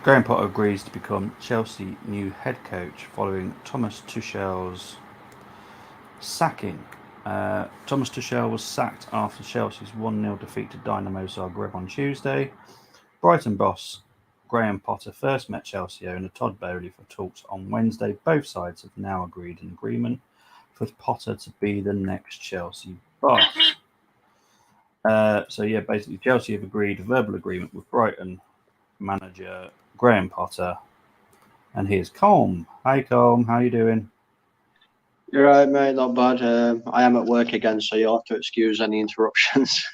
Graham Potter agrees to become Chelsea new head coach following Thomas Tuchel's sacking. Thomas Tuchel was sacked after Chelsea's 1-0 defeat to Dynamo Zagreb on Tuesday. Brighton boss Graham Potter first met Chelsea owner Todd Bowley for talks on Wednesday. Both sides have now agreed an agreement for Potter to be the next Chelsea boss. Basically, Chelsea have agreed a verbal agreement with Brighton manager Graham Potter, and here's Colm. Hi, Colm. How you doing? You're right, mate. Not bad. I am at work again, so you'll have to excuse any interruptions.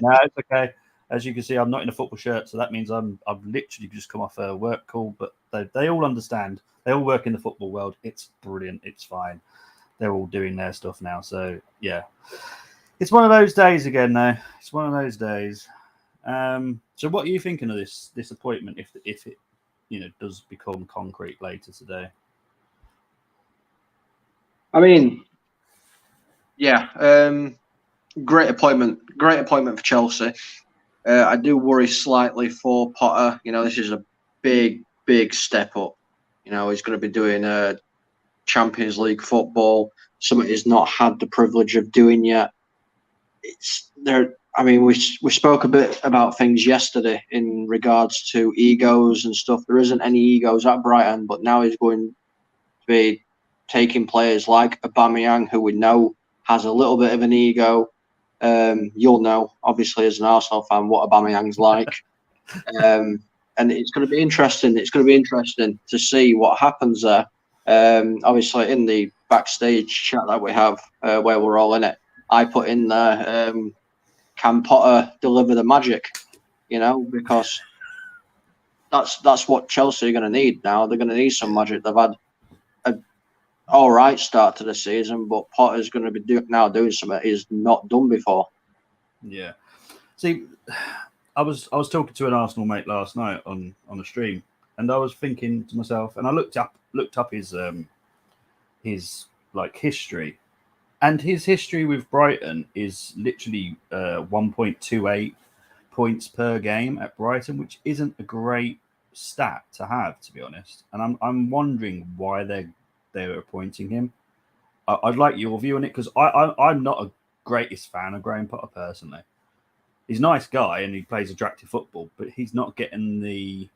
No, it's okay. As you can see, I'm not in a football shirt, so that means I've literally just come off a work call. But they all understand. They all work in the football world. It's brilliant. It's fine. They're all doing their stuff now. So yeah, it's one of those days again. Though it's one of those days. So what are you thinking of this appointment if it does become concrete later today? I mean, yeah, great appointment for Chelsea. I do worry slightly for Potter. This is a big step up. He's going to be doing Champions League football, something he's not had the privilege of doing yet. It's there. I mean, we spoke a bit about things yesterday in regards to egos and stuff. There isn't any egos at Brighton, but now he's going to be taking players like Aubameyang, who we know has a little bit of an ego. You'll know, obviously, as an Arsenal fan, what Aubameyang's like. And it's going to be interesting. It's going to be interesting to see what happens there. Obviously, in the backstage chat that we have, where we're all in it, I put in there, can Potter deliver the magic? Because that's what Chelsea are going to need now. They're going to need some magic. They've had an all right start to the season, but Potter's going to be doing something he's not done before. Yeah. See, I was talking to an Arsenal mate last night on a stream, and I was thinking to myself, and I looked up his history, and his history with Brighton is literally 1.28 points per game at Brighton, which isn't a great stat to have, to be honest. And I'm wondering why they're appointing him. I'd like your view on it, because I'm not a greatest fan of Graham Potter personally. He's a nice guy and he plays attractive football, but he's not getting the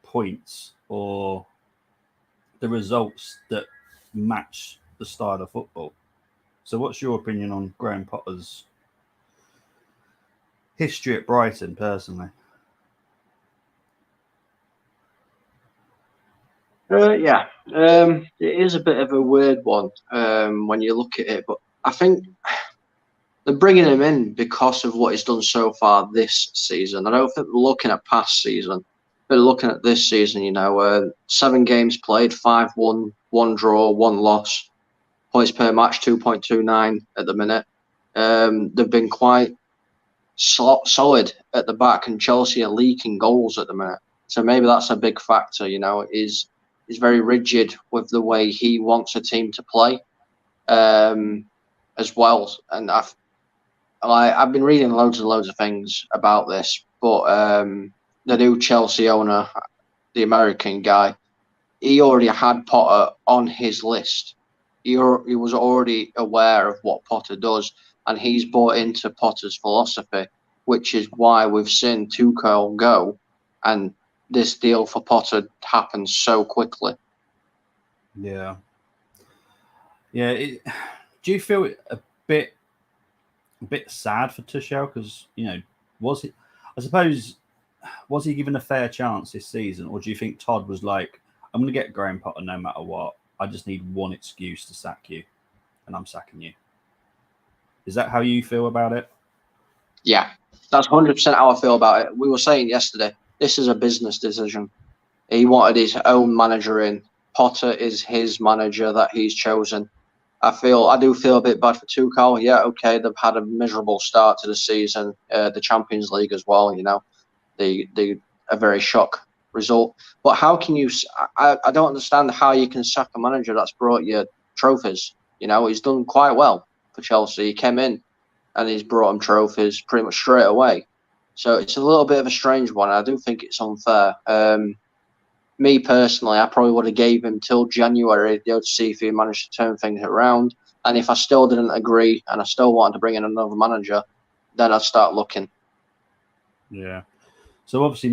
points or the results that match the style of football. So what's your opinion on Graham Potter's history at Brighton personally? It is a bit of a weird one when you look at it, but I think they're bringing him in because of what he's done so far this season. I don't think they're looking at past season. They're looking at this season, 7 games played, 5-1, 1 draw, 1 loss. Points per match, 2.29 at the minute. They've been quite solid at the back, and Chelsea are leaking goals at the minute. So maybe that's a big factor, He's very rigid with the way he wants a team to play as well. And I've been reading loads and loads of things about this, but the new Chelsea owner, the American guy, he already had Potter on his list. He was already aware of what Potter does, and he's bought into Potter's philosophy, which is why we've seen Tuchel go, and this deal for Potter happened so quickly. Yeah. Do you feel a bit sad for Tuchel, because was he given a fair chance this season, or do you think Todd was like, I'm going to get Graham Potter no matter what, I just need one excuse to sack you, and I'm sacking you? Is that how you feel about it? Yeah, that's 100% how I feel about it. We were saying yesterday, this is a business decision. He wanted his own manager in. Potter is his manager that he's chosen. I do feel a bit bad for Tuchel. Yeah, okay, they've had a miserable start to the season, the Champions League as well. A very shock result. But how can you? I don't understand how you can sack a manager that's brought you trophies. He's done quite well for Chelsea. He came in and he's brought him trophies pretty much straight away. So it's a little bit of a strange one. I do think it's unfair. me personally, I probably would have gave him till January to see if he managed to turn things around. And if I still didn't agree and I still wanted to bring in another manager, then I'd start looking. Yeah. So obviously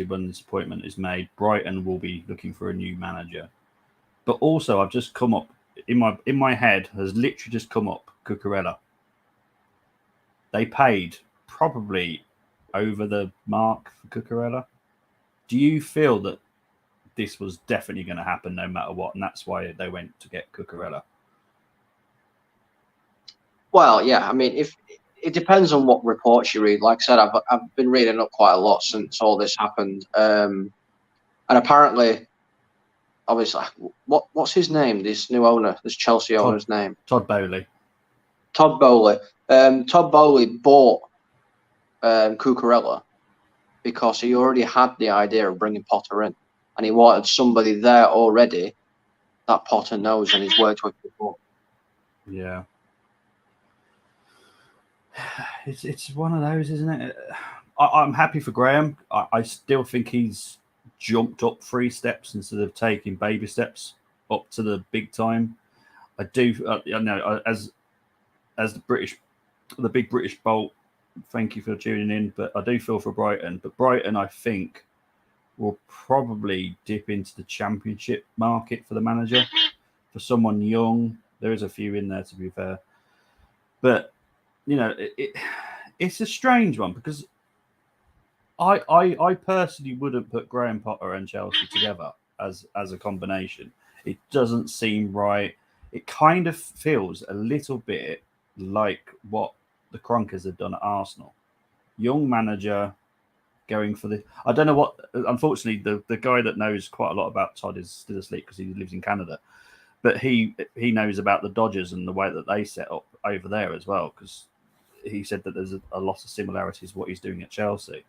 when this appointment is made, Brighton will be looking for a new manager. But also, I've just come up in my head has literally just come up Cucurella. They paid probably over the mark for Cucurella. Do you feel that this was definitely going to happen no matter what, and that's why they went to get Cucurella? Well, yeah. I mean, if it depends on what reports you read. Like I said, I've been reading up quite a lot since all this happened, and apparently, obviously, what's his name? This new owner, this Chelsea owner's name? Todd Boehly. Todd Boehly. Todd Boehly bought Cucurella because he already had the idea of bringing Potter in, and he wanted somebody there already that Potter knows and he's worked with before. Yeah. It's one of those, isn't it? I'm happy for Graham. I still think he's jumped up 3 steps instead of taking baby steps up to the big time. I do. I know as the big British Bolt. Thank you for tuning in, but I do feel for Brighton. But Brighton, I think, will probably dip into the Championship market for the manager. For someone young, there is a few in there, to be fair. But it's a strange one because I personally wouldn't put Graham Potter and Chelsea together as a combination. It doesn't seem right. It kind of feels a little bit like what the Kroenkes have done at Arsenal. Young manager going for the. I don't know what. Unfortunately, the guy that knows quite a lot about Todd is still asleep because he lives in Canada. But he knows about the Dodgers and the way that they set up over there as well, because he said that there's a lot of similarities to what he's doing at Chelsea.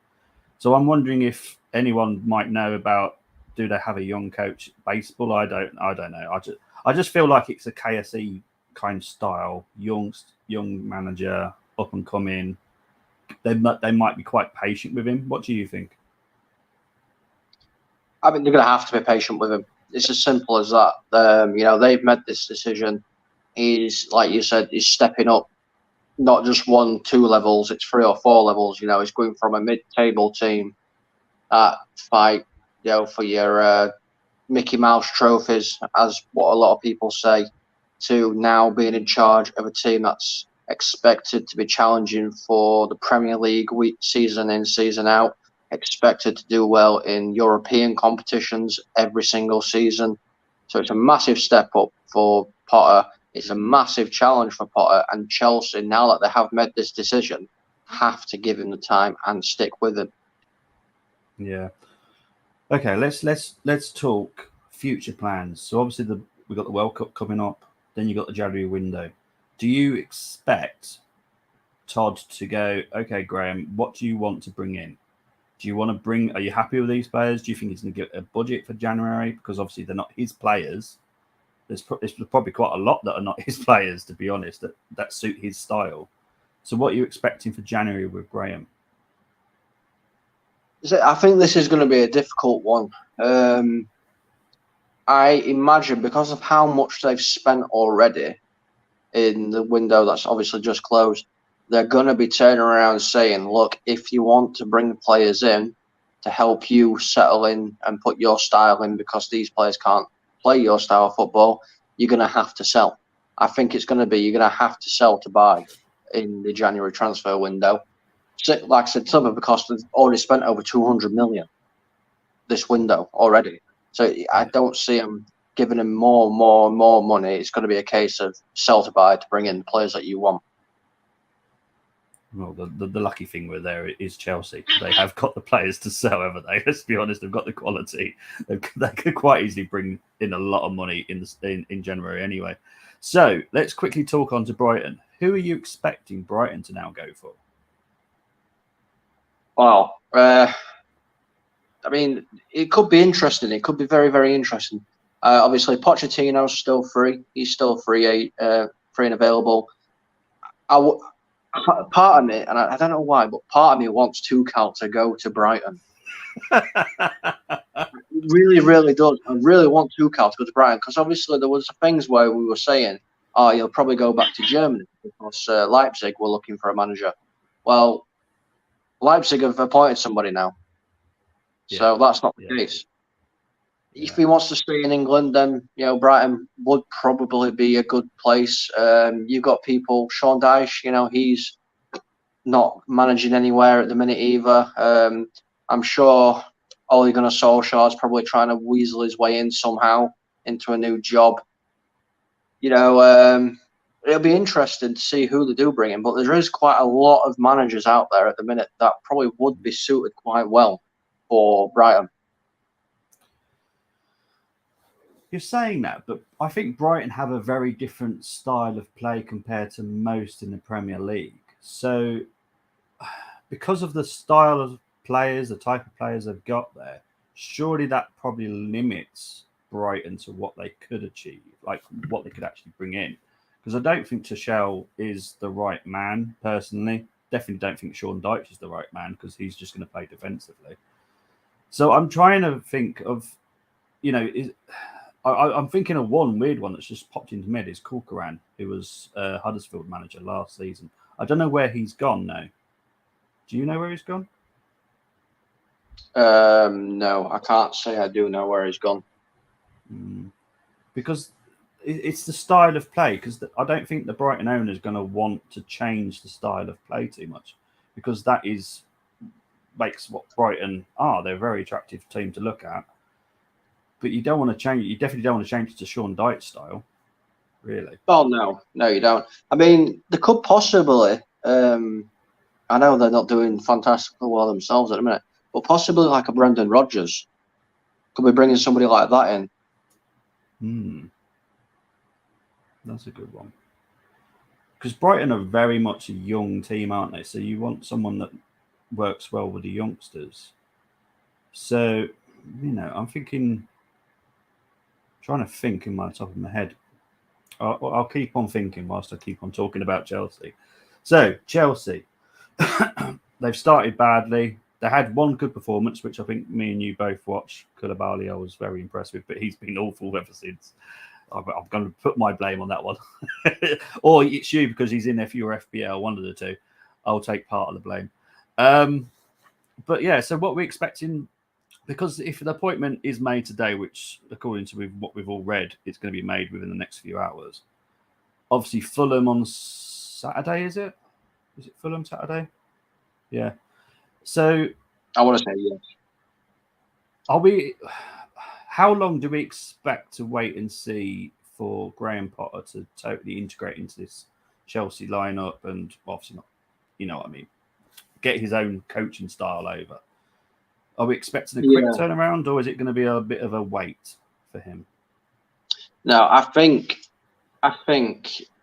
So I'm wondering if anyone might know about, do they have a young coach at baseball? I don't know. I just feel like it's a KSE kind of style, young manager, up and coming. They might be quite patient with him. What do you think? I mean, they're going to have to be patient with him. It's as simple as that. They've made this decision. He's, like you said, he's stepping up, not just 1, 2 levels. It's 3 or 4 levels. He's going from a mid-table team that fight, for your Mickey Mouse trophies, as what a lot of people say, to now being in charge of a team that's expected to be challenging for the Premier League season in, season out, expected to do well in European competitions every single season. So it's a massive step up for Potter. It's a massive challenge for Potter, and Chelsea, now that they have made this decision, have to give him the time and stick with him. Yeah. Okay, let's talk future plans. So obviously we've got the World Cup coming up, then you've got the January window. Do you expect Todd to go, okay, Graham, what do you want to bring in? Do you want to are you happy with these players? Do you think he's going to get a budget for January? Because obviously they're not his players. There's probably quite a lot that are not his players, to be honest, that suit his style. So what are you expecting for January with Graham? I think this is going to be a difficult one. I imagine because of how much they've spent already in the window that's obviously just closed, they're going to be turning around saying, look, if you want to bring players in to help you settle in and put your style in, because these players can't play your style of football, you're going to have to sell. I think it's going to be, you're going to have to sell to buy in the January transfer window. Like I said, simply because they've already spent over 200 million this window already. So I don't see them giving him more money. It's going to be a case of sell to buy to bring in the players that you want. Well, the lucky thing with there is Chelsea. They have got the players to sell, haven't they? Let's be honest, they've got the quality. They could quite easily bring in a lot of money in January anyway. So let's quickly talk on to Brighton. Who are you expecting Brighton to now go for? Well, I mean, it could be interesting. It could be very, very interesting. Obviously, Pochettino's still free. He's still free and available. Part of me, and I don't know why, but part of me wants Tuchel to go to Brighton It really, really does. I really want Tuchel to go to Brighton because obviously there was things where we were saying, "Oh, he'll probably go back to Germany because Leipzig were looking for a manager." Well, Leipzig have appointed somebody now, so that's not the case. If he wants to stay in England, then Brighton would probably be a good place. You've got people, Sean Dyche, he's not managing anywhere at the minute either. I'm sure Ole Gunnar Solskjaer is probably trying to weasel his way in somehow into a new job. It'll be interesting to see who they do bring in, but there is quite a lot of managers out there at the minute that probably would be suited quite well for Brighton. You're saying that, but I think Brighton have a very different style of play compared to most in the Premier League. So, because of the style of players, the type of players they've got there, surely that probably limits Brighton to what they could achieve, like what they could actually bring in. Because I don't think Tuchel is the right man, personally. Definitely don't think Sean Dyche is the right man because he's just going to play defensively. So I'm trying to think of, I'm thinking of one weird one that's just popped into my head is Corcoran, who was Huddersfield manager last season. I don't know where he's gone now. Do you know where he's gone? No, I can't say I do know where he's gone. Because it's the style of play. Because I don't think the Brighton owner is going to want to change the style of play too much, because that makes what Brighton are. They're a very attractive team to look at. But you don't want to change. You definitely don't want to change it to Sean Dyche style, really. Oh no, you don't. I mean, they could possibly. I know they're not doing fantastically well themselves at the minute, but possibly like a Brendan Rodgers. Could be bringing somebody like that in. That's a good one. Because Brighton are very much a young team, aren't they? So you want someone that works well with the youngsters. So, I'm thinking. Trying to think in my top of my head. I'll keep on thinking whilst I keep on talking about Chelsea. So, Chelsea, they've started badly. They had one good performance, which I think me and you both watched. Koulibaly, I was very impressed with, but he's been awful ever since. I'm going to put my blame on that one. Or it's you because he's in FU or FPL, one of the two. I'll take part of the blame. But yeah, so what we're expecting, because if the appointment is made today, which according to what we've all read, it's going to be made within the next few hours. Obviously, Fulham on Saturday, is it? Is it Fulham Saturday? Yeah. So I want to say yes. How long do we expect to wait and see for Graham Potter to totally integrate into this Chelsea lineup and obviously not, you know what I mean, get his own coaching style over? Are we expecting a quick turnaround, or is it going to be a bit of a wait for him? No, I think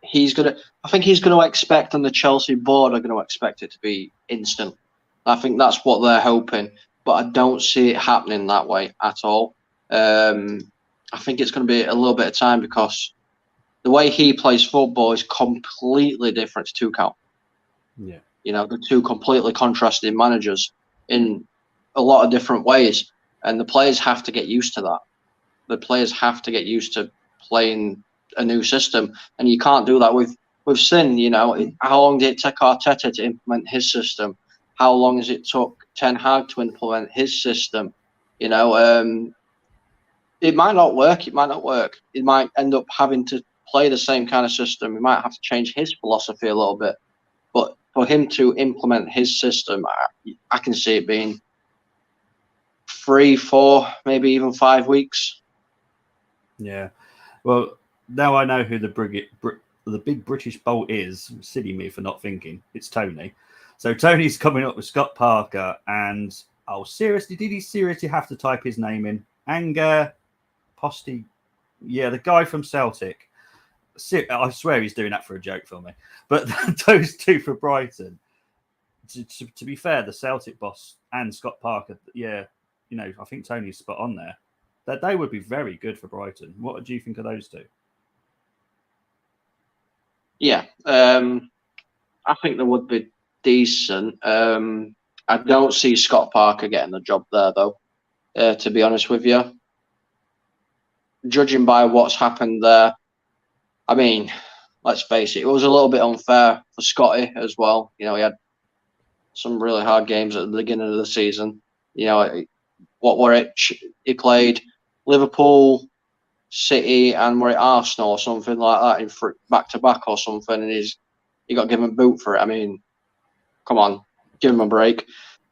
he's going to expect, and the Chelsea board are going to expect it to be instant. I think that's what they're hoping, but I don't see it happening that way at all. I think it's going to be a little bit of time because the way he plays football is completely different to Tuchel. Yeah. The two completely contrasting managers in a lot of different ways, and the players have to get used to that. The players have to get used to playing a new system, and you can't do that with Sin. How long did it take Arteta to implement his system? How long has it took Ten Hag to implement his system? It might not work. It might not work. It might end up having to play the same kind of system. He might have to change his philosophy a little bit, but for him to implement his system, I can see it being 3, 4, maybe even 5 weeks. Yeah. Well, now I know who the big British bolt is. Silly me for not thinking. It's Tony. So Tony's coming up with Scott Parker, and seriously, did he seriously have to type his name in? Anger Posty, yeah, the guy from Celtic. I swear he's doing that for a joke for me. But those two for Brighton. To be fair, the Celtic boss and Scott Parker, yeah, I think Tony's spot on there. That they would be very good for Brighton. What do you think of those two? Yeah, I think they would be decent. I don't see Scott Parker getting the job there, though, to be honest with you. Judging by what's happened there, I mean, let's face it, it was a little bit unfair for Scotty as well. You know, he had some really hard games at the beginning of the season. You know, what were it? He played Liverpool, City, and were it Arsenal or something like that in back to back or something, and he got given a boot for it. I mean, come on, give him a break.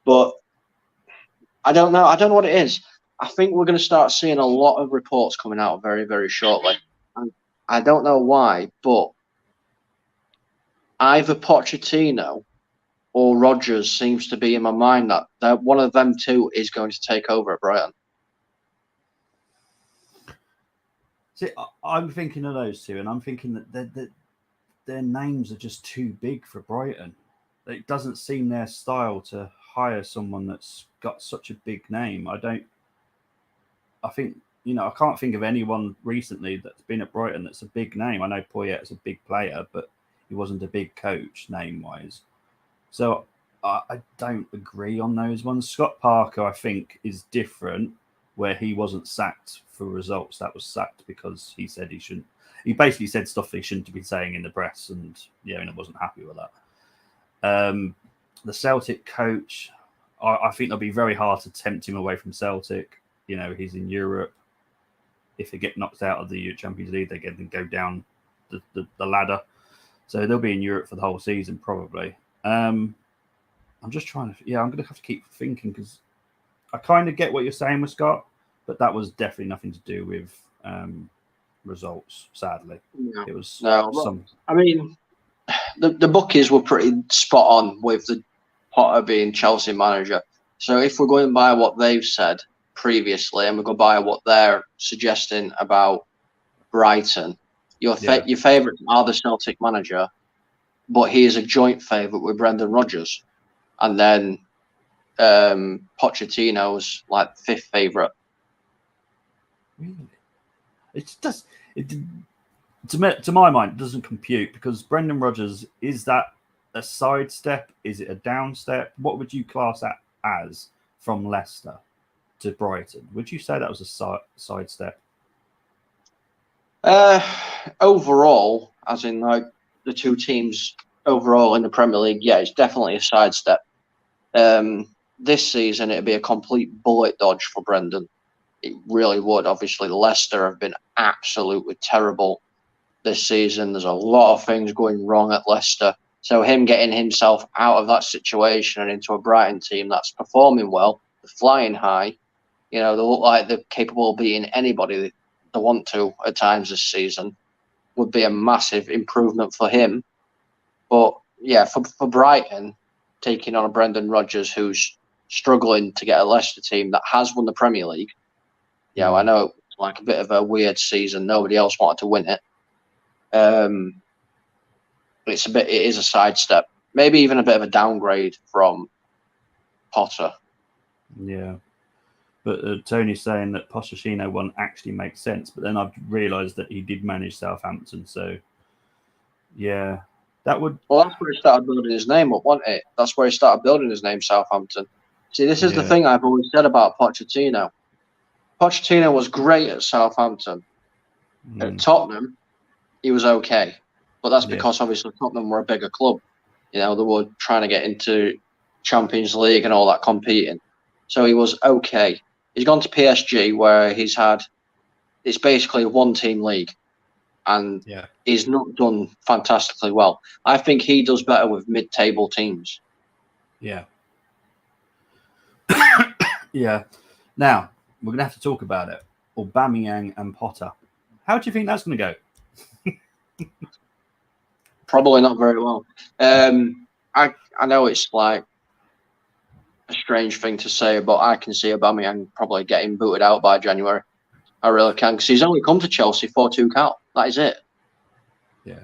But I don't know. I don't know what it is. I think we're going to start seeing a lot of reports coming out very, very shortly. And I don't know why, but either Pochettino or Rodgers seems to be in my mind that one of them two is going to take over at Brighton. See, I'm thinking of those two, and I'm thinking that their names are just too big for Brighton. It doesn't seem their style to hire someone that's got such a big name. I think, I can't think of anyone recently that's been at Brighton that's a big name. I know Poyet's a big player, but he wasn't a big coach name-wise. So I don't agree on those ones. Scott Parker, I think, is different, where he wasn't sacked for results. That was sacked because he said he shouldn't. He basically said stuff he shouldn't be saying in the press, and the owner wasn't happy with that. The Celtic coach, I think it'll be very hard to tempt him away from Celtic. He's in Europe. If they get knocked out of the Champions League, they can go down the ladder. So they'll be in Europe for the whole season, probably. I'm just trying to... Yeah, I'm going to have to keep thinking, because I kind of get what you're saying with Scott, but that was definitely nothing to do with results, sadly. No. It was some... I mean, the bookies were pretty spot on with the Potter being Chelsea manager. So if we're going by what they've said previously, and we go by what they're suggesting about Brighton, your favourites are the Celtic manager, but he is a joint favourite with Brendan Rodgers, and then Pochettino's like fifth favourite. Really? To my mind, it doesn't compute, because Brendan Rodgers, is that a sidestep? Is it a downstep? What would you class that as from Leicester to Brighton? Would you say that was a sidestep? Overall, as in like the two teams overall in the Premier League, yeah, it's definitely a sidestep. This season, it'd be a complete bullet dodge for Brendan. It really would. Obviously, Leicester have been absolutely terrible this season. There's a lot of things going wrong at Leicester. So him getting himself out of that situation and into a Brighton team that's performing well, flying high, they look like they're capable of beating anybody they want to at times this season, would be a massive improvement for him. But yeah, for Brighton, taking on a Brendan Rodgers who's struggling to get a Leicester team that has won the Premier League. Yeah, I know it's like a bit of a weird season. Nobody else wanted to win it. It is a sidestep, maybe even a bit of a downgrade from Potter. Yeah, but Tony's saying that Pochettino one actually makes sense, but then I've realised that he did manage Southampton, so yeah, that would. Well, that's where he started building his name up, wasn't it? That's where he started building his name, Southampton. See, this is the thing I've always said about Pochettino. Pochettino was great at Southampton. At Tottenham, he was okay. But that's because obviously Tottenham were a bigger club. They were trying to get into Champions League and all that competing. So he was okay. He's gone to PSG where it's basically a one-team league. And he's not done fantastically well. I think he does better with mid-table teams. Yeah. Yeah. Now, we're going to have to talk about it. Aubameyang and Potter. How do you think that's going to go? Probably not very well. I know it's like a strange thing to say, but I can see Aubameyang probably getting booted out by January. I really can, because he's only come to Chelsea for 2 cap. That is it. Yeah,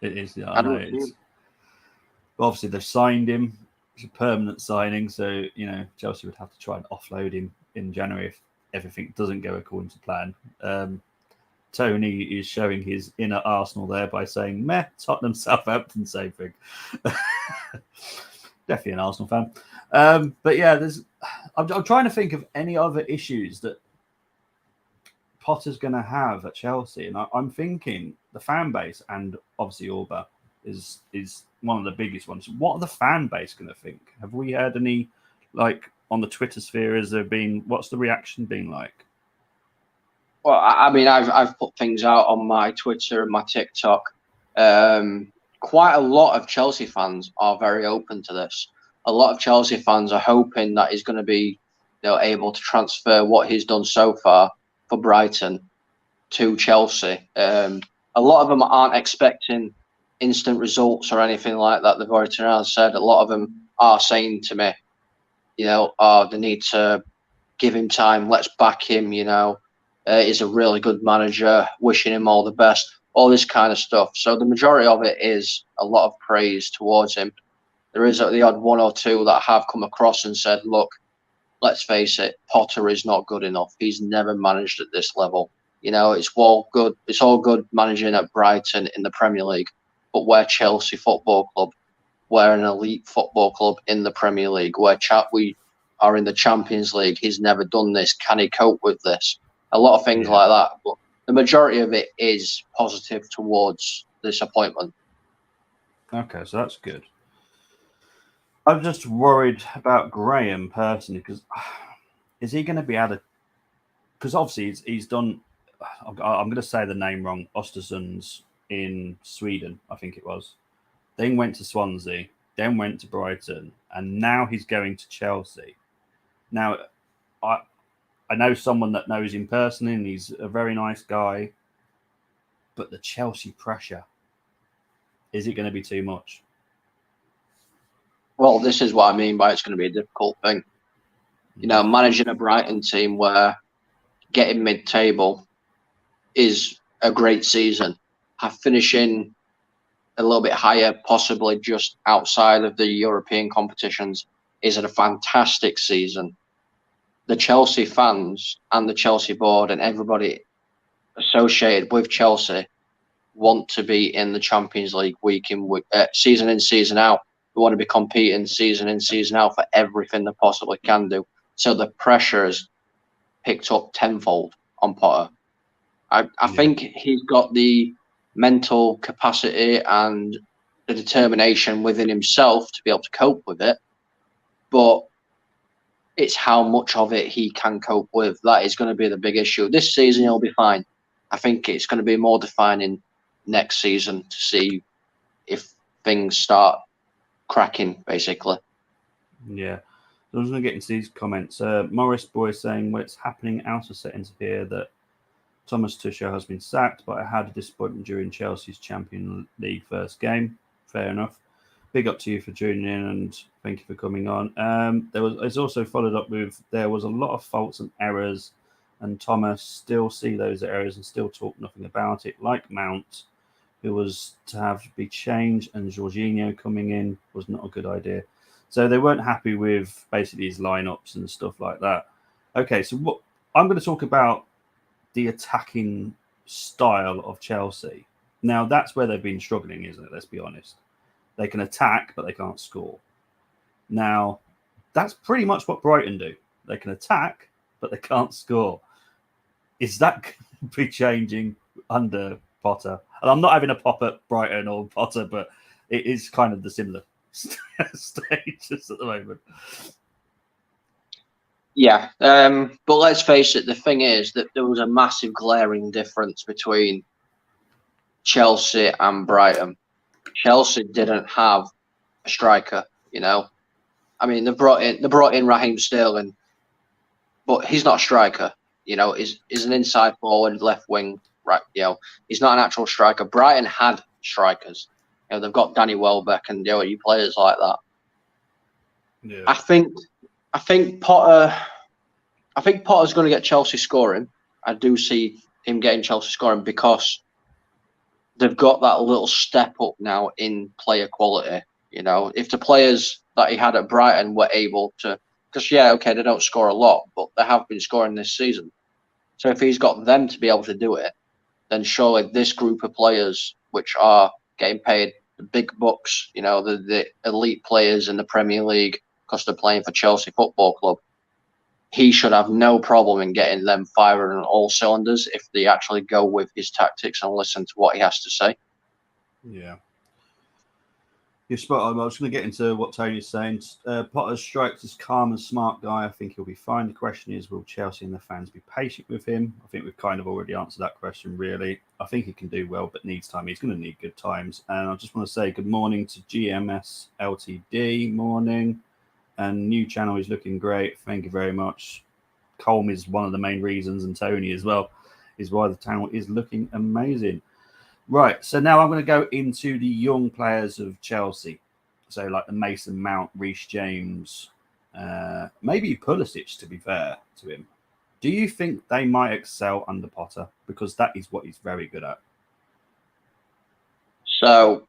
it is. Yeah, I know. But obviously, they've signed him. It's a permanent signing, so Chelsea would have to try and offload him in January if everything doesn't go according to plan. Tony is showing his inner Arsenal there by saying, meh, Tottenham, Southampton, same thing. definitely an Arsenal fan. But yeah, I'm trying to think of any other issues that Potter's going to have at Chelsea, and I'm thinking the fan base, and obviously Orba is one of the biggest ones. What are the fan base going to think? Have we heard any, like, on the Twitter sphere? Has there been? What's the reaction been like? Well, I mean, I've put things out on my Twitter and my TikTok. Quite a lot of Chelsea fans are very open to this. A lot of Chelsea fans are hoping that he's going to be, able to transfer what he's done so far for Brighton to Chelsea. A lot of them aren't expecting instant results or anything like that. They've already said. A lot of them are saying to me, they need to give him time. Let's back him. He's a really good manager. Wishing him all the best. All this kind of stuff. So the majority of it is a lot of praise towards him. There is the odd one or two that have come across and said, look, let's face it, Potter is not good enough. He's never managed at this level. It's all good. It's all good managing at Brighton in the Premier League, but we're Chelsea Football Club. We're an elite football club in the Premier League. We are in the Champions League. He's never done this. Can he cope with this? A lot of things like that. But the majority of it is positive towards this appointment. Okay, so that's good. I'm just worried about Graham personally, because is he going to be able to? Because obviously he's done. I'm going to say the name wrong. Östersunds in Sweden, I think it was. Then went to Swansea, then went to Brighton, and now he's going to Chelsea. Now, I know someone that knows him personally, and he's a very nice guy. But the Chelsea pressure, is it going to be too much? Well, this is what I mean by it's going to be a difficult thing. Managing a Brighton team where getting mid-table is a great season. Finishing a little bit higher, possibly just outside of the European competitions, is a fantastic season. The Chelsea fans and the Chelsea board and everybody associated with Chelsea want to be in the Champions League season in, season out. We want to be competing season in, season out for everything they possibly can do. So the pressure has picked up tenfold on Potter. I think he's got the mental capacity and the determination within himself to be able to cope with it. But it's how much of it he can cope with. That is going to be the big issue. This season, he'll be fine. I think it's going to be more defining next season to see if things start cracking, basically. Yeah. So I'm just going to get into these comments. Morris Boy saying, well, it's happening out of settings here that Thomas Tuchel has been sacked, but I had a disappointment during Chelsea's Champions League first game. Fair enough. Big up to you for tuning in, and thank you for coming on. It's also followed up with, there was a lot of faults and errors, and Thomas still see those errors and still talk nothing about it, like Mount, who was to have to be changed, and Jorginho coming in was not a good idea. So they weren't happy with basically his lineups and stuff like that. Okay, so what I'm going to talk about the attacking style of Chelsea. Now, that's where they've been struggling, isn't it? Let's be honest. They can attack, but they can't score. Now, that's pretty much what Brighton do. They can attack, but they can't score. Is that going to be changing under Potter? And I'm not having a pop at Brighton or Potter, but it is kind of the similar stages at the moment. Yeah, but let's face it, the thing is that there was a massive glaring difference between Chelsea and Brighton. Chelsea didn't have a striker, I mean, they brought in Raheem Sterling, but he's not a striker. He's an inside forward, left wing, right? He's not an actual striker. Brighton had strikers. They've got Danny Welbeck and you players like that. Yeah. I think Potter's going to get Chelsea scoring. I do see him getting Chelsea scoring because they've got that little step up now in player quality. If the players that he had at Brighton were able to, because they don't score a lot, but they have been scoring this season. So if he's got them to be able to do it, then surely this group of players, which are getting paid the big bucks, you know, the elite players in the Premier League because they're playing for Chelsea Football Club. He should have no problem in getting them firing on all cylinders if they actually go with his tactics and listen to what he has to say. Yeah. You're spot on. I was going to get into what Tony's saying. Potter strikes as calm and smart guy. I think he'll be fine. The question is, will Chelsea and the fans be patient with him? I think we've kind of already answered that question, really. I think he can do well, but needs time. He's going to need good times. And I just want to say good morning to GMS LTD. Morning. And new channel is looking great. Thank you very much. Colm is one of the main reasons, and Tony as well, is why the channel is looking amazing. Right, so now I'm going to go into the young players of Chelsea. So like the Mason Mount, Reece James, maybe Pulisic, to be fair to him. Do you think they might excel under Potter? Because that is what he's very good at. So,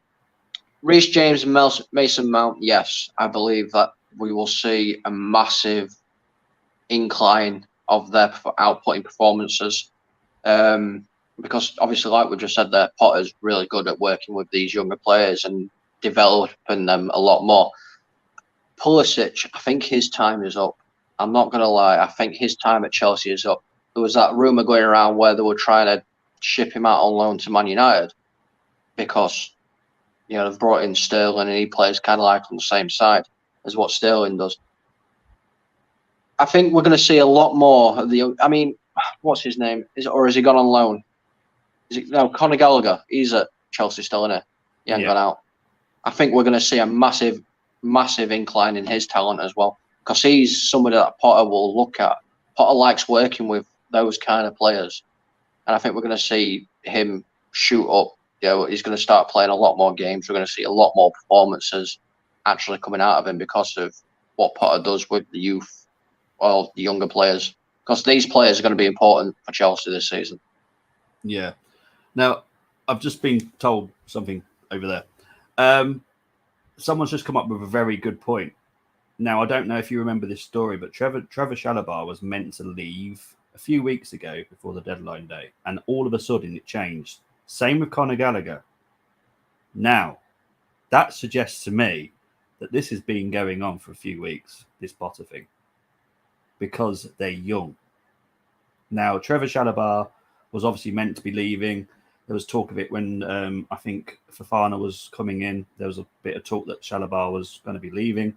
Reece James and Mason Mount, yes, I believe that we will see a massive incline of their outputting performances. Because obviously, like we just said there, Potter's really good at working with these younger players and developing them a lot more. Pulisic, I think his time is up. I'm not going to lie. I think his time at Chelsea is up. There was that rumour going around where they were trying to ship him out on loan to Man United because, you know, they've brought in Sterling and he plays kind of like on the same side as what Sterling does. I think we're going to see a lot more of the... I mean, what's his name? Has he gone on loan? No, Conor Gallagher. He's at Chelsea still, isn't he? He hasn't gone out. I think we're going to see a massive, massive incline in his talent as well because he's somebody that Potter will look at. Potter likes working with those kind of players. And I think we're going to see him shoot up. You know, he's going to start playing a lot more games. We're going to see a lot more performances actually coming out of him because of what Potter does with the youth or the younger players. Because these players are going to be important for Chelsea this season. Yeah. Now, I've just been told something over there. Someone's just come up with a very good point. Now, I don't know if you remember this story, but Trevor Chalobah was meant to leave a few weeks ago before the deadline day, and all of a sudden it changed. Same with Conor Gallagher. Now, that suggests to me that this has been going on for a few weeks, this Potter thing, because they're young. Now, Trevor Chalobah was obviously meant to be leaving. There was talk of it when I think Fofana was coming in. There was a bit of talk that Chalobah was going to be leaving.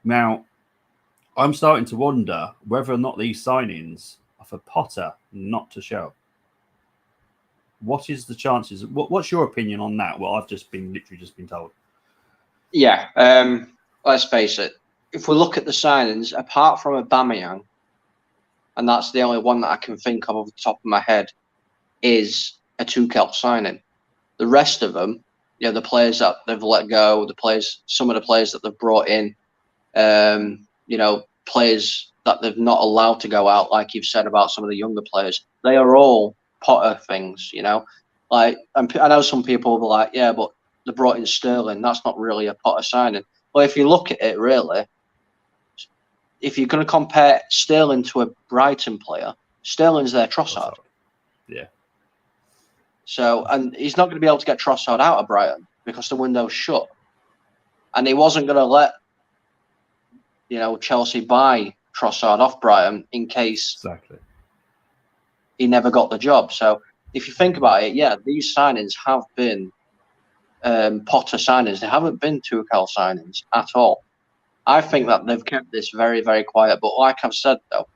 Now, I'm starting to wonder whether or not these signings are for Potter, not to show. What is the chances? What's your opinion on that? Well, I've literally just been told. Yeah, let's face it. If we look at the signings, apart from Aubameyang, and that's the only one that I can think of off the top of my head, is a Tuchel signing. The rest of them, you know, the players that they've let go, some of the players that they've brought in, you know, players that they've not allowed to go out, like you've said about some of the younger players, they are all Potter things, you know. Like, I know some people will be like, yeah, but they brought in Sterling. That's not really a Potter signing. Well, if you look at it, really, if you're going to compare Sterling to a Brighton player, Sterling's their Trossard. Yeah. So, and he's not going to be able to get Trossard out of Brighton because the window's shut. And he wasn't going to let, you know, Chelsea buy Trossard off Brighton in case he never got the job. So, if you think about it, yeah, these signings have been Potter signings. They haven't been Tuchel signings at all. I think that they've kept this very, very quiet. But like I've said, though,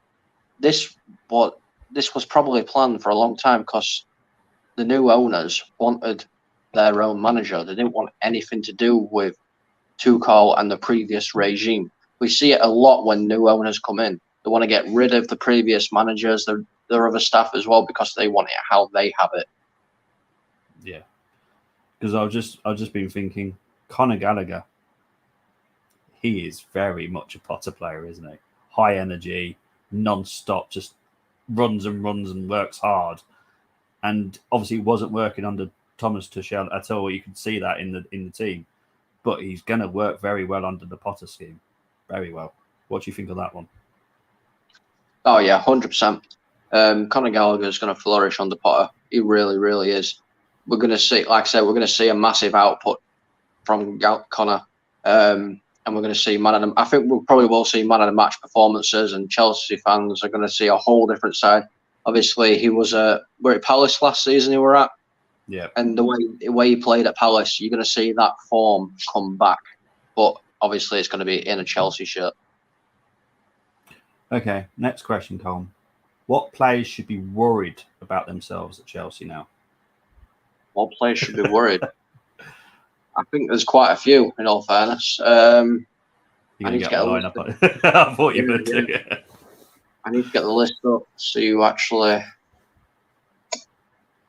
this was probably planned for a long time because the new owners wanted their own manager. They didn't want anything to do with Tuchel and the previous regime. We see it a lot when new owners come in. They want to get rid of the previous managers, their other staff as well, because they want it how they have it. Yeah. Because I've just been thinking, Conor Gallagher, he is very much a Potter player, isn't he? High energy, non-stop, just runs and works hard. And obviously it wasn't working under Thomas Tuchel at all. You can see that in the team. But he's going to work very well under the Potter scheme. Very well. What do you think of that one? Oh, yeah, 100%. Conor Gallagher is going to flourish under Potter. He really, really is. We're going to see, like I said, we're going to see a massive output from Connor. And we're going to see I think we probably will see man of the match performances, and Chelsea fans are going to see a whole different side. Obviously, he was we're at Palace last season. He were at, Yeah. and the way he played at Palace, you're going to see that form come back. But obviously, it's going to be in a Chelsea shirt. Okay, next question, Colm. What players should be worried about themselves at Chelsea now? What players should be worried? I think there's quite a few, in all fairness. You're going to get the lineup. I thought you would. Yeah. I need to get the list up so you actually.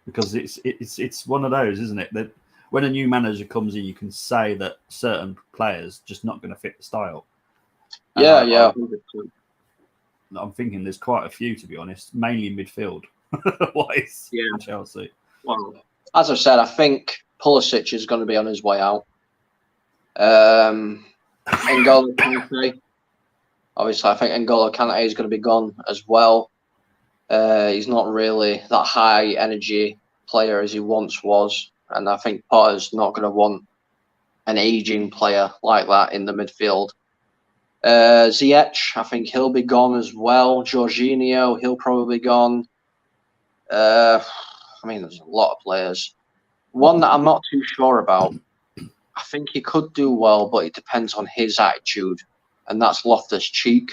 Because it's one of those, isn't it? That when a new manager comes in, you can say that certain players just not going to fit the style. Yeah. I'm thinking there's quite a few, to be honest, mainly midfield. Wise, in Chelsea. Well, as I said, I think Pulisic is going to be on his way out. N'Golo Kante. Obviously, I think N'Golo Kante is going to be gone as well. He's not really that high energy player as he once was, and I think Potter's not going to want an aging player like that in the midfield. Ziyech, I think he'll be gone as well. Jorginho, he'll probably be gone. I mean, there's a lot of players. One that I'm not too sure about, I think he could do well, but it depends on his attitude, and that's Loftus-Cheek.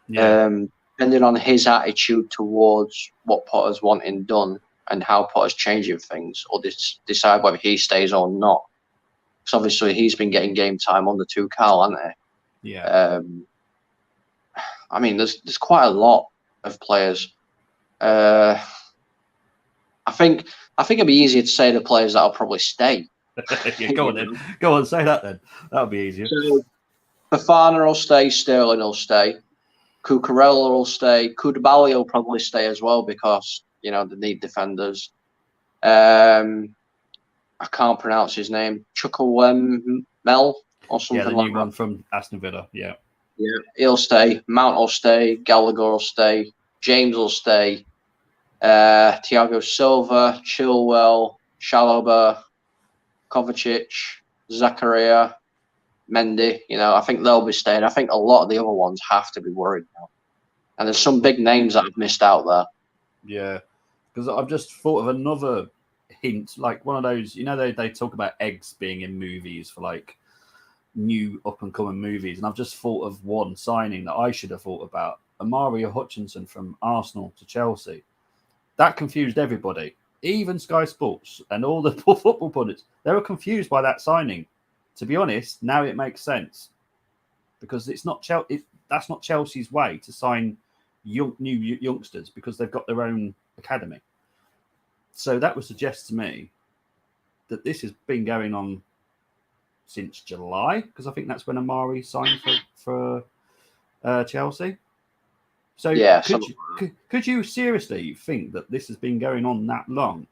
Yeah. Depending on his attitude towards what Potter's wanting done and how Potter's changing things, or decide whether he stays or not. Because obviously he's been getting game time on the Tuchel, hasn't he? Yeah. I mean, there's quite a lot of players. I think it'd be easier to say the players that'll probably stay. Yeah, go on then. Go on, say that then. That'll be easier. So, Fofana will stay. Sterling will stay. Cucurella will stay. Koulibaly will probably stay as well because they need defenders. I can't pronounce his name. Chukwuemel or something like that. Yeah, the new one from Aston Villa. Yeah. Yeah, he'll stay. Mount will stay. Gallagher will stay. James will stay. Thiago Silva, Chilwell, Chalobah, Kovacic, Zakaria, Mendy. I think they'll be staying. I think a lot of the other ones have to be worried now. And there's some big names that I've missed out there. Yeah, because I've just thought of another hint, like one of those, they talk about eggs being in movies for like new up and coming movies, and I've just thought of one signing that I should have thought about: Amari Hutchinson from Arsenal to Chelsea. That confused everybody, even Sky Sports and all the football pundits. They were confused by that signing. To be honest, now it makes sense because it's not that's not Chelsea's way to sign new youngsters because they've got their own academy. So that would suggest to me that this has been going on since July, because I think that's when Amari signed for Chelsea. So yeah, could you seriously think that this has been going on that long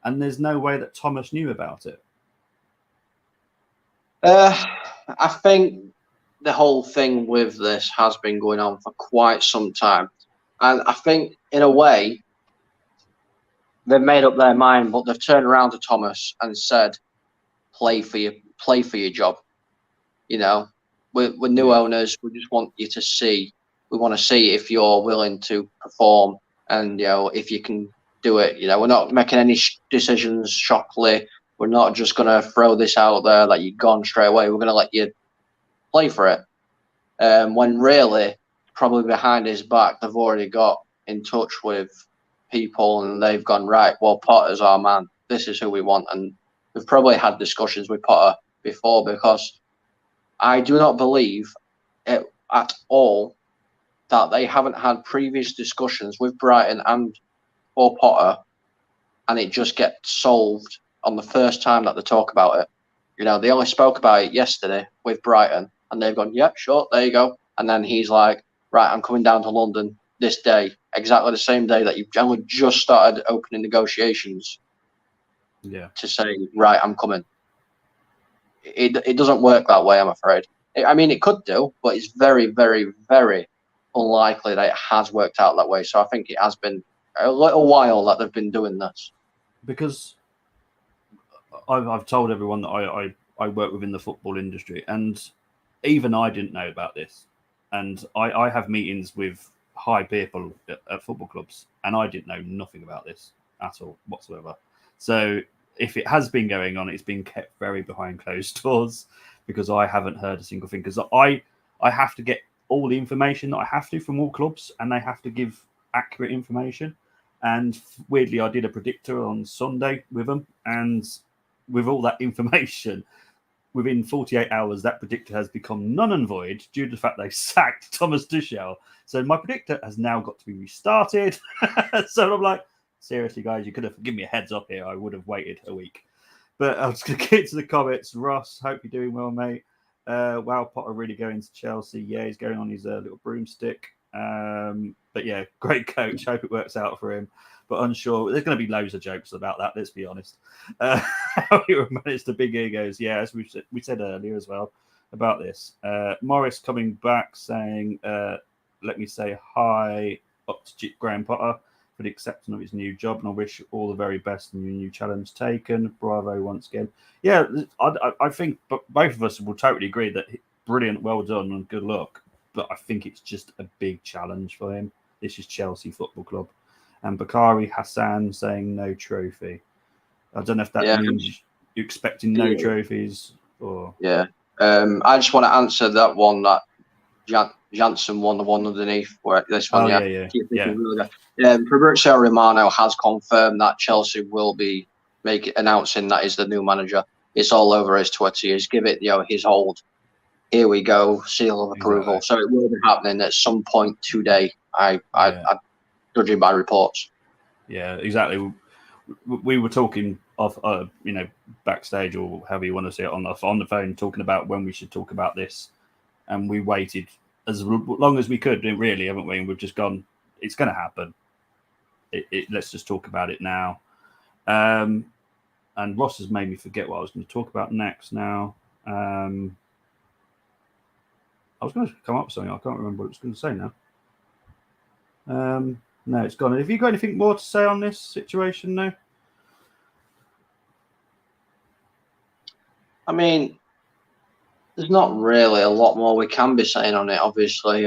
and there's no way that Thomas knew about it? I think the whole thing with this has been going on for quite some time. And I think, in a way, they've made up their mind, but they've turned around to Thomas and said, play for your job. We're new owners. We just want you to see. We want to see if you're willing to perform and, if you can do it. We're not making any decisions shockily. We're not just going to throw this out there that you're gone straight away. We're going to let you play for it. When really, probably behind his back, they've already got in touch with people and they've gone, right, well, Potter's our man. This is who we want. And we've probably had discussions with Potter before, because I do not believe at all that they haven't had previous discussions with Brighton and or Potter, and it just gets solved on the first time that they talk about it. They only spoke about it yesterday with Brighton, and they've gone, yeah, sure, there you go. And then he's like, right, I'm coming down to London this day, exactly the same day that you've only just started opening negotiations. Yeah. To say, right, I'm coming. It doesn't work that way, I'm afraid. It could do, but it's very, very, very unlikely that it has worked out that way. So I think it has been a little while that they've been doing this. Because I've told everyone that I I work within the football industry, and even I didn't know about this. And I have meetings with high people at football clubs, and I didn't know nothing about this at all whatsoever. So if it has been going on, it's been kept very behind closed doors because I haven't heard a single thing. Because I have to get all the information that I have to from all clubs, and they have to give accurate information. And weirdly, I did a predictor on Sunday with them, and with all that information, within 48 hours, that predictor has become null and void due to the fact they sacked Thomas Tuchel. So my predictor has now got to be restarted. So I'm like, seriously, guys, you could have given me a heads up here. I would have waited a week. But I was going to get to the comments. Ross, hope you're doing well, mate. Wow, Potter really going to Chelsea. Yeah, he's going on his little broomstick. But yeah, great coach. Hope it works out for him. But unsure. There's going to be loads of jokes about that. Let's be honest. How he managed the big egos. Yeah, as we said earlier as well about this. Morris coming back saying, "Let me say hi up to Graham Potter for the acceptance of his new job, and I wish all the very best in your new challenge taken. Bravo once again." Yeah, I think both of us will totally agree that brilliant, well done, and good luck. But I think it's just a big challenge for him. This is Chelsea Football Club. And Bakari Hassan saying no trophy. I don't know if that means you're expecting no trophies or. Yeah. I just want to answer that one that Janssen won, the one underneath where this one. Fabrizio Romano has confirmed that Chelsea will be announcing that he's the new manager. It's all over his Twitter. He's give it his old here we go seal of approval. Exactly. So it will be happening at some point today. I judging by reports. Yeah, exactly. We were talking off, backstage or however you want to say it on the phone, talking about when we should talk about this, and we waited as long as we could, really, haven't we? And we've just gone, it's going to happen. Let's just talk about it now. And Ross has made me forget what I was going to talk about next. Now, I was going to come up with something. I can't remember what I was going to say now. No, it's gone. Have you got anything more to say on this situation now? I mean, there's not really a lot more we can be saying on it, obviously.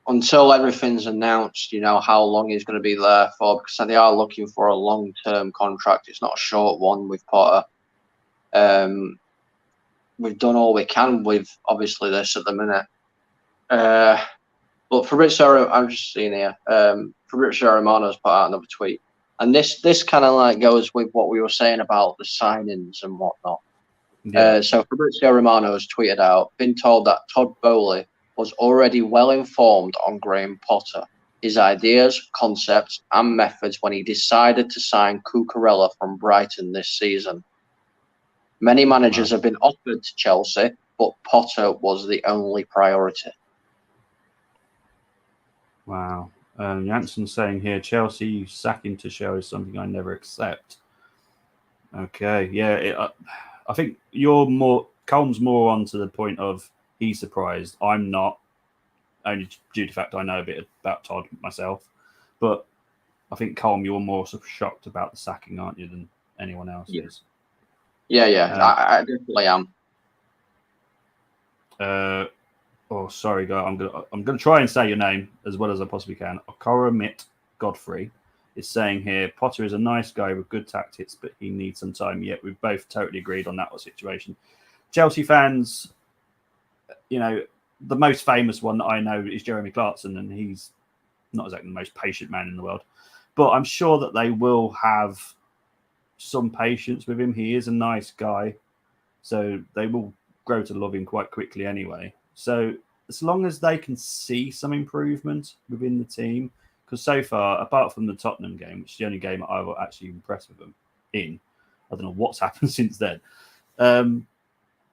Until everything's announced, how long he's going to be there for, because they are looking for a long-term contract. It's not a short one with Potter. We've done all we can with, obviously, this at the minute. But Fabrizio, I'm just seeing here, Fabrizio Romano's put out another tweet. And this kind of goes with what we were saying about the signings and whatnot. Yeah. So Fabrizio Romano has tweeted out, been told that Todd Bowley was already well informed on Graham Potter, his ideas, concepts and methods when he decided to sign Cucurella from Brighton this season. Many managers have been offered to Chelsea, but Potter was the only priority. Wow. Janssen saying here, Chelsea sacking Tuchel is something I never accept. Okay, yeah. I think Colm's more on to the point of he's surprised. I'm not, only due to the fact I know a bit about Todd myself. But I think Colm, you're more sort of shocked about the sacking, aren't you, than anyone else is? Yeah. I definitely am. Sorry, guy. I'm gonna try and say your name as well as I possibly can. Okaramit Godfrey is saying here, Potter is a nice guy with good tactics, but he needs some time. Yet we've both totally agreed on that situation. Chelsea fans, the most famous one that I know is Jeremy Clarkson, and he's not exactly the most patient man in the world. But I'm sure that they will have some patience with him. He is a nice guy, so they will grow to love him quite quickly anyway. So as long as they can see some improvement within the team, because so far, apart from the Tottenham game, which is the only game I was actually impressed with them in, I don't know what's happened since then.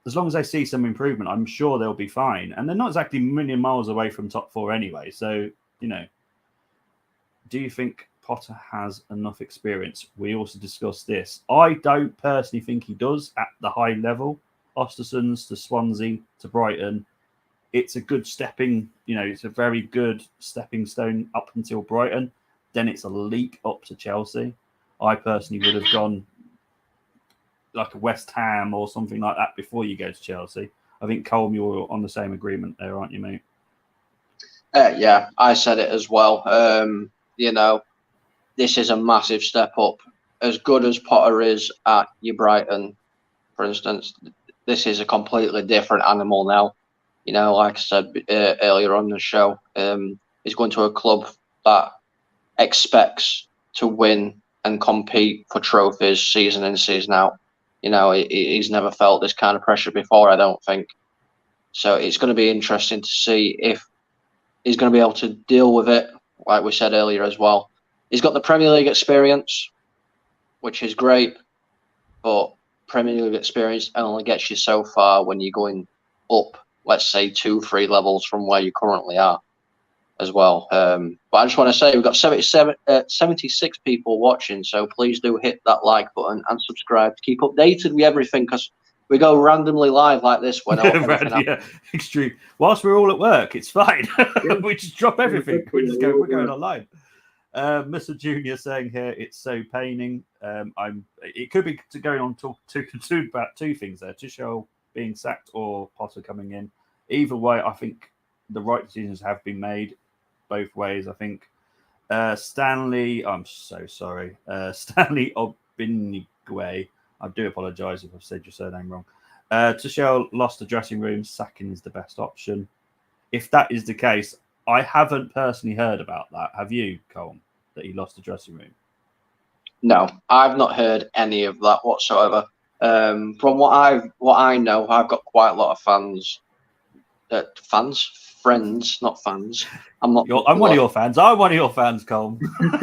As long as they see some improvement, I'm sure they'll be fine. And they're not exactly a million miles away from top four anyway. So, do you think Potter has enough experience? We also discussed this. I don't personally think he does at the high level. Ostersund's to Swansea to Brighton. It's a good it's a very good stepping stone up until Brighton. Then it's a leap up to Chelsea. I personally would have gone like a West Ham or something like that before you go to Chelsea. I think, Colm, you're on the same agreement there, aren't you, mate? Yeah, I said it as well. This is a massive step up. As good as Potter is at your Brighton, for instance, this is a completely different animal now. Like I said earlier on the show, he's going to a club that expects to win and compete for trophies season in, season out. He's never felt this kind of pressure before, I don't think. So it's going to be interesting to see if he's going to be able to deal with it, like we said earlier as well. He's got the Premier League experience, which is great, but Premier League experience only gets you so far when you're going up, let's say 2-3 levels from where you currently are as well. But I just want to say we've got 76 people watching, so please do hit that like button and subscribe to keep updated with everything, because we go randomly live like this when extreme. Whilst we're all at work, it's fine. We just drop everything. We're going online. Mr. Junior saying here, it's so paining. It could be going on to about two things there: Tuchel being sacked or Potter coming in. Either way, I think the right decisions have been made both ways. I think Stanley, I'm so sorry, Stanley Obinigwe. I do apologise if I've said your surname wrong. Tuchel lost the dressing room. Sacking is the best option. If that is the case, I haven't personally heard about that. Have you, Colm, that he lost the dressing room? No, I've not heard any of that whatsoever. From what I know, I've got quite a lot of friends, not fans. I'm one of your fans. I'm one of your fans, Colm. I've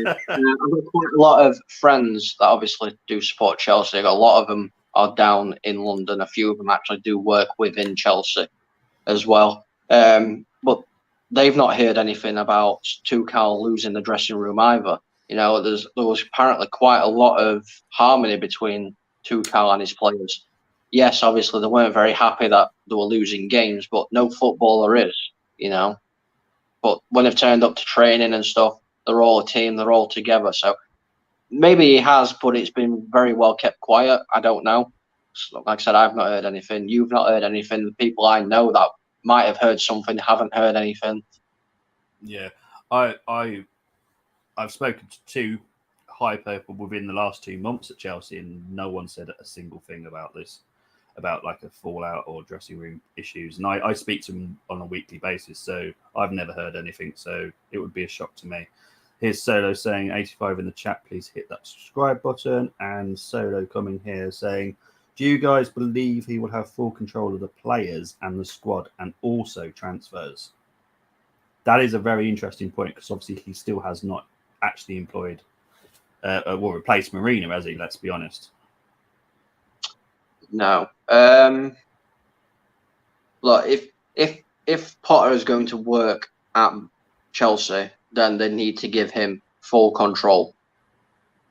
got quite a lot of friends that obviously do support Chelsea. A lot of them are down in London. A few of them actually do work within Chelsea as well. But they've not heard anything about Tuchel losing the dressing room either. There was apparently quite a lot of harmony between Tuchel and his players. Yes, obviously they weren't very happy that they were losing games, but no footballer is, But when they've turned up to training and stuff, they're all a team, they're all together. So maybe he has, but it's been very well kept quiet. I don't know. Like I said, I've not heard anything. You've not heard anything. The people I know that might have heard something haven't heard anything. Yeah, I've spoken to two high people within the last 2 months at Chelsea, and no one said a single thing about this, about like a fallout or dressing room issues. And I speak to them on a weekly basis, so I've never heard anything. So it would be a shock to me. Here's Solo saying 85 in the chat. Please hit that subscribe button. And Solo coming here saying, do you guys believe he will have full control of the players and the squad and also transfers? That is a very interesting point, because obviously he still has not actually employed replaced Mourinho, has he? Let's be honest. No. Look, if Potter is going to work at Chelsea, then they need to give him full control.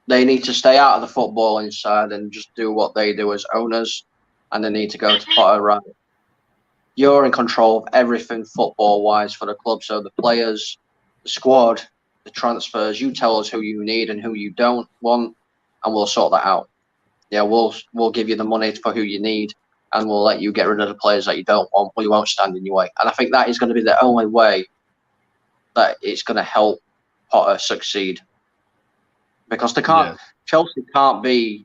They need to stay out of the footballing side and just do what they do as owners, and they need to go to Potter. Right, you're in control of everything football-wise for the club. So the players, the squad, the transfers. You tell us who you need and who you don't want, and we'll sort that out. Yeah, we'll give you the money for who you need, and we'll let you get rid of the players that you don't want. We won't stand in your way. And I think that is going to be the only way that it's going to help Potter succeed. Because Chelsea can't be,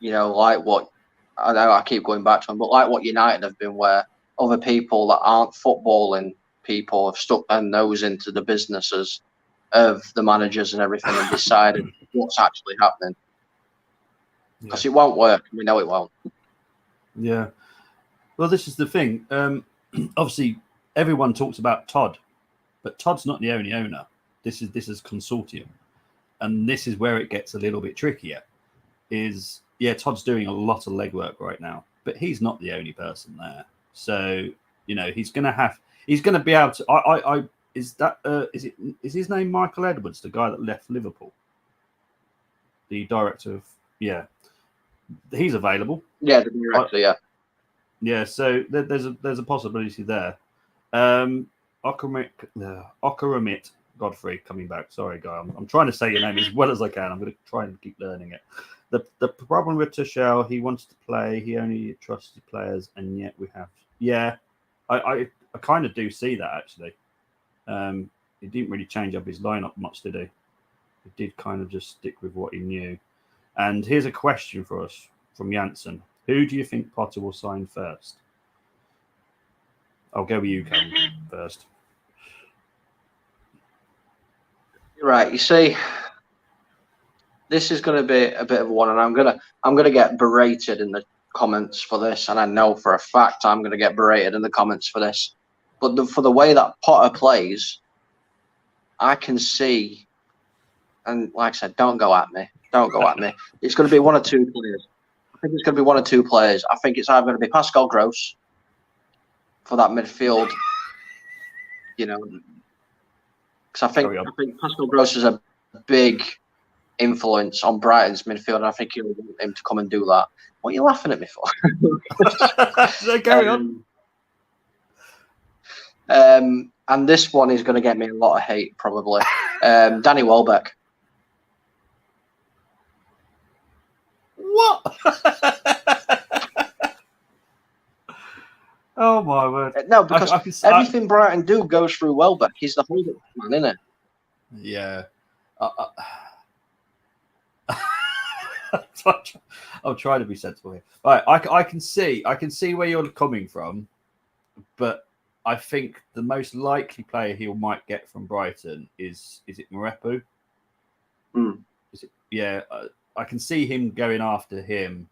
like what, I know I keep going back to them, but like what United have been, where other people that aren't footballing people have stuck their nose into the businesses of the managers and everything and decided what's actually happening. Because it won't work. We know it won't. Yeah. Well, this is the thing. Obviously, everyone talks about Todd, but Todd's not the only owner. This is consortium. And this is where it gets a little bit trickier. Todd's doing a lot of legwork right now, but he's not the only person there. So, he's going to be able to. Is his name Michael Edwards, the guy that left Liverpool, the director of he's available. Yeah, the director. Yeah. Yeah. So there's a possibility there. Okaramit Godfrey coming back. Sorry, guy. I'm trying to say your name as well as I can. I'm going to try and keep learning it. The problem with Tuchel, he wants to play. He only trusts players, and yet we have. Yeah, I kind of do see that actually. He didn't really change up his lineup much, did he? He did kind of just stick with what he knew. And here's a question for us from Janssen. Who do you think Potter will sign first? I'll go with you, Cam, first. Right, you see, this is going to be a bit of one, and I'm gonna get berated in the comments for this, and I know for a fact I'm going to get berated in the comments for this. But for the way that Potter plays, I can see, and like I said, don't go at me. Don't go at me. It's going to be one or two players. I think it's going to be one or two players. I think it's either going to be Pascal Gross for that midfield, you know, because I think Pascal Gross is a big influence on Brighton's midfield, and I think he'll want him to come and do that. What are you laughing at me for? So carry on. And this one is going to get me a lot of hate, probably. Danny Welbeck. What? Oh my word! No, because everything Brighton do goes through Welbeck. He's the hold-up man, isn't it? Yeah. I'll try to be sensible here. Right, I can see where you're coming from, but I think the most likely player he might get from Brighton is it Marepu? Is it? Yeah, I can see him going after him.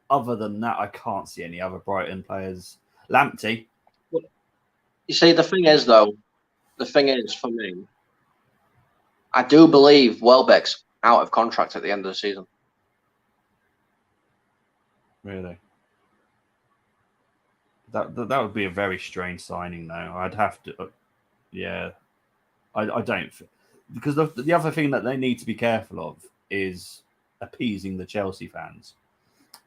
Other than that, I can't see any other Brighton players. Lamptey. You see, the thing is for me, I do believe Welbeck's out of contract at the end of the season. Really? That would be a very strange signing, though. I'd have to, yeah. I don't, because the other thing that they need to be careful of is appeasing the Chelsea fans.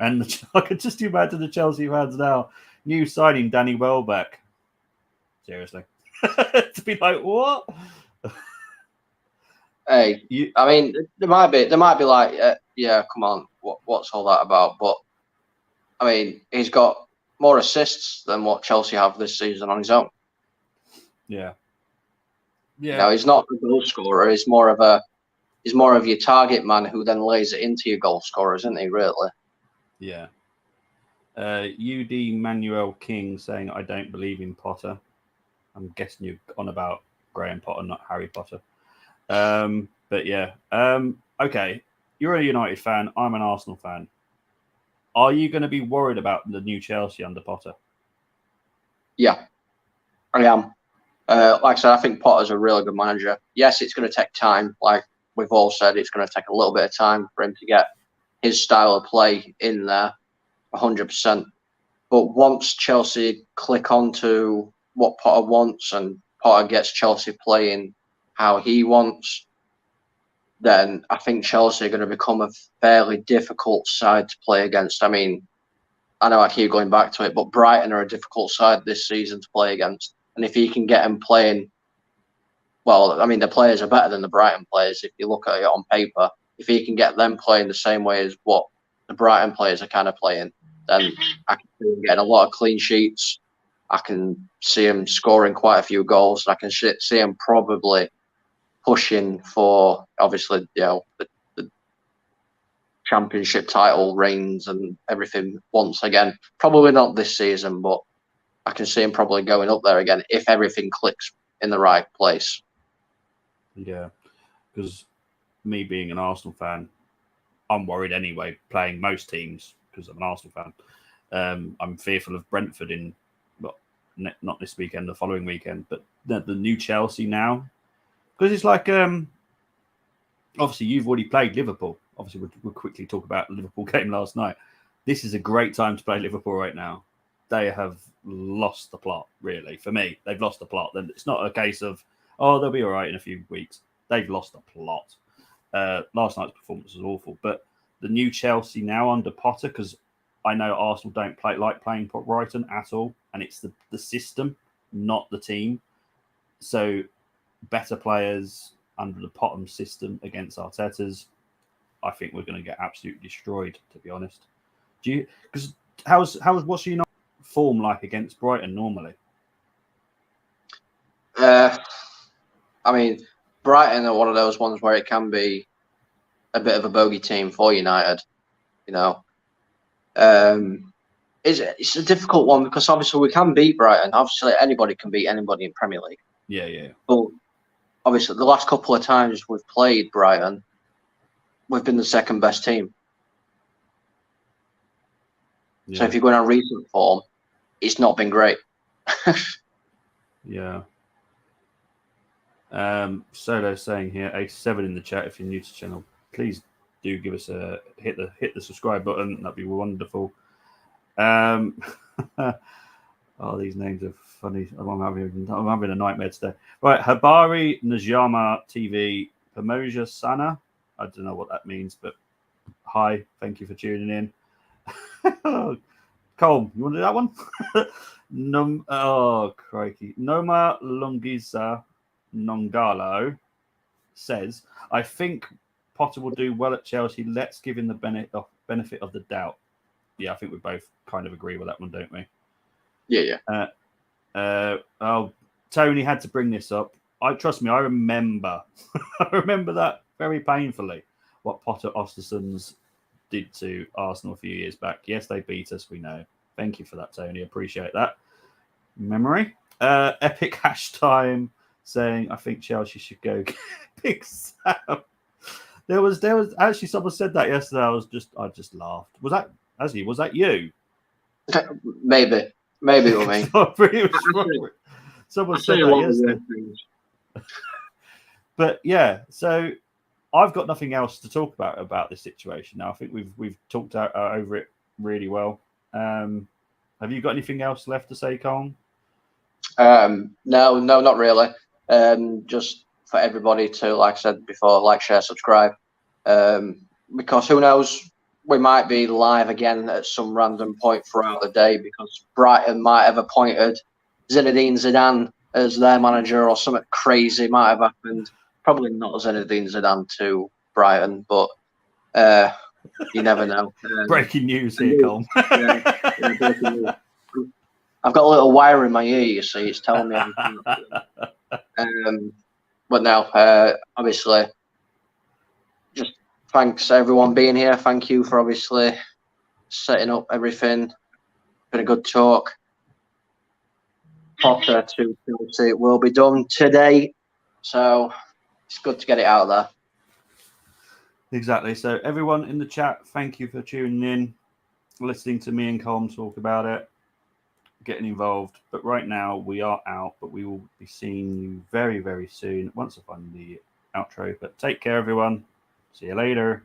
And I could just imagine the Chelsea fans now, new signing Danny Welbeck. Seriously. To be like, what? Hey, I mean, there might be like, yeah, come on, what's all that about? But I mean, he's got more assists than what Chelsea have this season on his own. Yeah. Yeah. You know, he's not a goal scorer. He's more of your target man who then lays it into your goal scorers, isn't he? Really? Yeah. UD Manuel King saying, I don't believe in Potter. I'm guessing you're on about Graham Potter, not Harry Potter. But yeah. Okay. You're a United fan. I'm an Arsenal fan. Are you going to be worried about the new Chelsea under Potter? Yeah, I am. Like I said, I think Potter's a really good manager. Yes, it's going to take time. Like we've all said, it's going to take a little bit of time for him to get his style of play in there, 100%. But once Chelsea click onto what Potter wants and Potter gets Chelsea playing how he wants, then I think Chelsea are going to become a fairly difficult side to play against. I mean, I know I keep going back to it, but Brighton are a difficult side this season to play against. And if he can get them playing, well, I mean, the players are better than the Brighton players if you look at it on paper. If he can get them playing the same way as what the Brighton players are kind of playing, then I can see him getting a lot of clean sheets. I can see him scoring quite a few goals. I can see him probably pushing for, obviously, you know, the championship title reigns and everything once again. Probably not this season, but I can see him probably going up there again if everything clicks in the right place. Yeah, because me being an Arsenal fan, I'm worried anyway, playing most teams because I'm an Arsenal fan. I'm fearful of Brentford in, well, not this weekend, the following weekend, but the new Chelsea now. Because it's like, obviously, you've already played Liverpool. Obviously, we'll quickly talk about the Liverpool game last night. This is a great time to play Liverpool right now. They have lost the plot, really. For me, they've lost the plot. It's not a case of, oh, they'll be all right in a few weeks. They've lost the plot. Last night's performance was awful. But the new Chelsea now under Potter, because I know Arsenal don't like playing Brighton at all, and it's the system, not the team. So better players under the Potter system against Arteta's. I think we're going to get absolutely destroyed. To be honest, do you? Because what's United form like against Brighton normally? I mean, Brighton are one of those ones where it can be a bit of a bogey team for United. You know, it's a difficult one because obviously we can beat Brighton. Obviously, anybody can beat anybody in Premier League. Yeah. But obviously, the last couple of times we've played Brighton, we've been the second best team. Yeah. So if you're going on recent form, it's not been great. Yeah. Solo saying here, 87 in the chat. If you're new to the channel, please do give us a hit the subscribe button. That'd be wonderful. Oh, these names are funny. I'm having a nightmare today. Right, Habari Najama TV Pamoja Sana. I don't know what that means, but hi, thank you for tuning in. Colm, you want to do that one? Oh, crikey. Noma Longiza Nongalo says, I think Potter will do well at Chelsea. Let's give him the benefit of the doubt. Yeah, I think we both kind of agree with that one, don't we? Yeah. Tony had to bring this up. Trust me, I remember. I remember that very painfully. What Potter Ostersons did to Arsenal a few years back. Yes, they beat us. We know. Thank you for that, Tony. Appreciate that memory. Epic hash time saying I think Chelsea should go Big Sam. There was actually someone said that yesterday. I just laughed. Was that you? Maybe it was me. Someone said that yesterday. But yeah, so I've got nothing else to talk about this situation now. I think we've talked over it really well. Have you got anything else left to say, Colin? No, not really. Just for everybody to, like I said before, like, share, subscribe. Because who knows, we might be live again at some random point throughout the day because Brighton might have appointed Zinedine Zidane as their manager or something crazy might have happened. Probably not Zinedine Zidane to Brighton, but you never know. Breaking news here, Colm. Breaking news. I've got a little wire in my ear, you see. It's telling me everything. But no, obviously, just thanks everyone being here. Thank you for obviously setting up everything. Been a good talk. Potter to Chelsea will be done today, so it's good to get it out there. Exactly. So everyone in the chat, thank you for tuning in, listening to me and Colm talk about it, getting involved. But right now we are out, but we will be seeing you very, very soon once I find the outro. But take care, everyone. See you later.